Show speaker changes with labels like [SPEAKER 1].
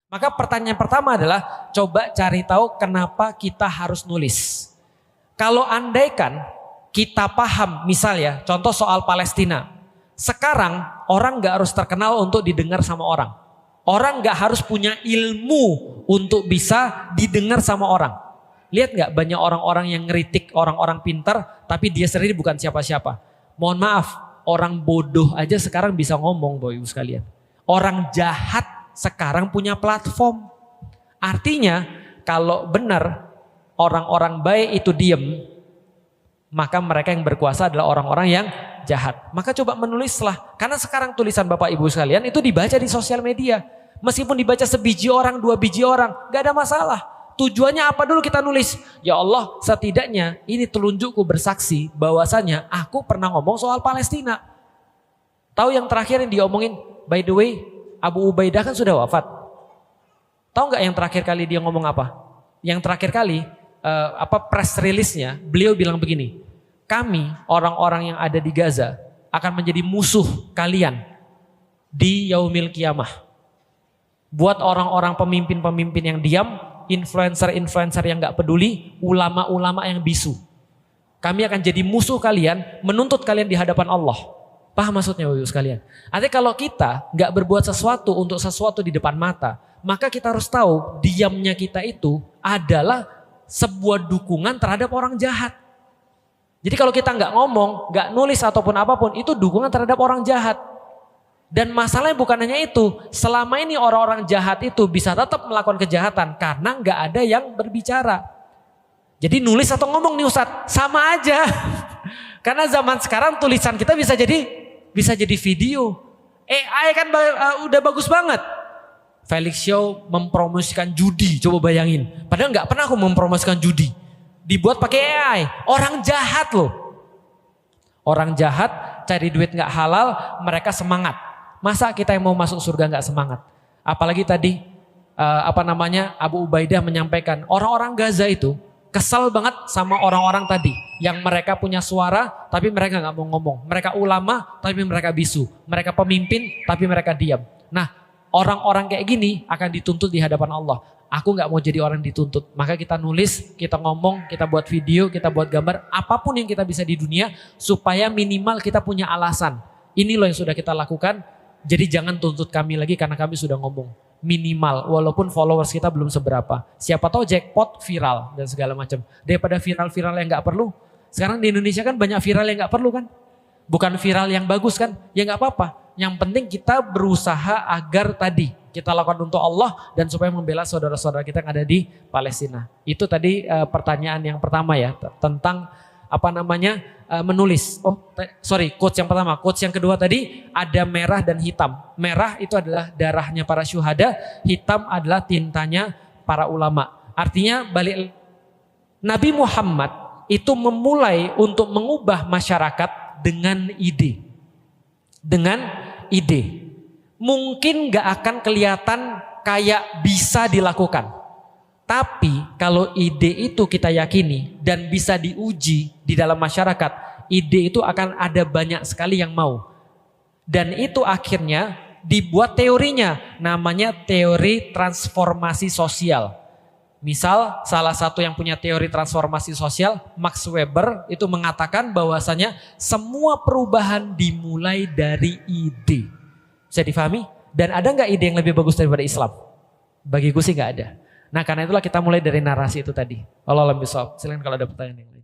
[SPEAKER 1] Maka pertanyaan pertama adalah coba cari tahu kenapa kita harus nulis. Kalau andaikan kita paham, misal ya, contoh soal Palestina. Sekarang orang gak harus terkenal untuk didengar sama orang. Orang gak harus punya ilmu untuk bisa didengar sama orang. Lihat gak banyak orang-orang yang ngeritik orang-orang pintar tapi dia sendiri bukan siapa-siapa. Mohon maaf, orang bodoh aja sekarang bisa ngomong Bapak Ibu sekalian. Orang jahat sekarang punya platform. Artinya kalau benar orang-orang baik itu diem, maka mereka yang berkuasa adalah orang-orang yang jahat. Maka coba menulislah. Karena sekarang tulisan Bapak Ibu sekalian itu dibaca di sosial media. Meskipun dibaca sebiji orang, 2 biji orang, gak ada masalah. Tujuannya apa dulu kita nulis? Ya Allah, setidaknya ini telunjukku bersaksi bahwasanya aku pernah ngomong soal Palestina. Tahu yang terakhir yang diomongin, by the way, Abu Ubaidah kan sudah wafat. Tahu nggak yang terakhir kali dia ngomong apa? Yang terakhir kali press release-nya beliau bilang begini, kami orang-orang yang ada di Gaza akan menjadi musuh kalian di yaumil kiamah. Buat orang-orang pemimpin-pemimpin yang diam, influencer-influencer yang gak peduli, ulama-ulama yang bisu. Kami akan jadi musuh kalian, menuntut kalian di hadapan Allah. Paham maksudnya Bapak Ibu sekalian? Artinya kalau kita gak berbuat sesuatu untuk sesuatu di depan mata, maka kita harus tahu diamnya kita itu adalah sebuah dukungan terhadap orang jahat. Jadi kalau kita gak ngomong, gak nulis ataupun apapun, itu dukungan terhadap orang jahat. Dan masalahnya bukan hanya itu, selama ini orang-orang jahat itu bisa tetap melakukan kejahatan karena nggak ada yang berbicara. Jadi nulis atau ngomong nih Ustadz, sama aja. Karena zaman sekarang tulisan kita bisa jadi video. AI kan udah bagus banget. Felix Show mempromosikan judi, coba bayangin. Padahal nggak pernah aku mempromosikan judi. Dibuat pakai AI, orang jahat loh. Orang jahat cari duit nggak halal, mereka semangat. Masa kita yang mau masuk surga nggak semangat? Apalagi tadi Abu Ubaidah menyampaikan orang-orang Gaza itu kesal banget sama orang-orang tadi yang mereka punya suara tapi mereka nggak mau ngomong. Mereka ulama tapi mereka bisu. Mereka pemimpin tapi mereka diam. Nah, orang-orang kayak gini akan dituntut di hadapan Allah. Aku nggak mau jadi orang dituntut. Maka kita nulis, kita ngomong, kita buat video, kita buat gambar, apapun yang kita bisa di dunia supaya minimal kita punya alasan. Ini loh yang sudah kita lakukan. Jadi jangan tuntut kami lagi karena kami sudah ngomong. Minimal, walaupun followers kita belum seberapa. Siapa tahu jackpot viral dan segala macam. Daripada viral-viral yang gak perlu. Sekarang di Indonesia kan banyak viral yang gak perlu kan. Bukan viral yang bagus kan. Ya gak apa-apa. Yang penting kita berusaha agar tadi kita lakukan untuk Allah dan supaya membela saudara-saudara kita yang ada di Palestina. Itu tadi pertanyaan yang pertama ya. Tentang menulis. Quotes yang pertama. Quotes yang kedua tadi ada merah dan hitam. Merah itu adalah darahnya para syuhada, hitam adalah tintanya para ulama. Artinya balik Nabi Muhammad itu memulai untuk mengubah masyarakat dengan ide. Dengan ide. Mungkin gak akan kelihatan kayak bisa dilakukan. Tapi kalau ide itu kita yakini dan bisa diuji di dalam masyarakat, ide itu akan ada banyak sekali yang mau. Dan itu akhirnya dibuat teorinya, namanya teori transformasi sosial. Misal salah satu yang punya teori transformasi sosial, Max Weber itu mengatakan bahwasanya semua perubahan dimulai dari ide. Bisa difahami? Dan ada nggak ide yang lebih bagus daripada Islam? Bagiku sih nggak ada. Nah karena itulah kita mulai dari narasi itu tadi. Wallahu a'lam bishawab. Silakan kalau ada pertanyaan yang lain.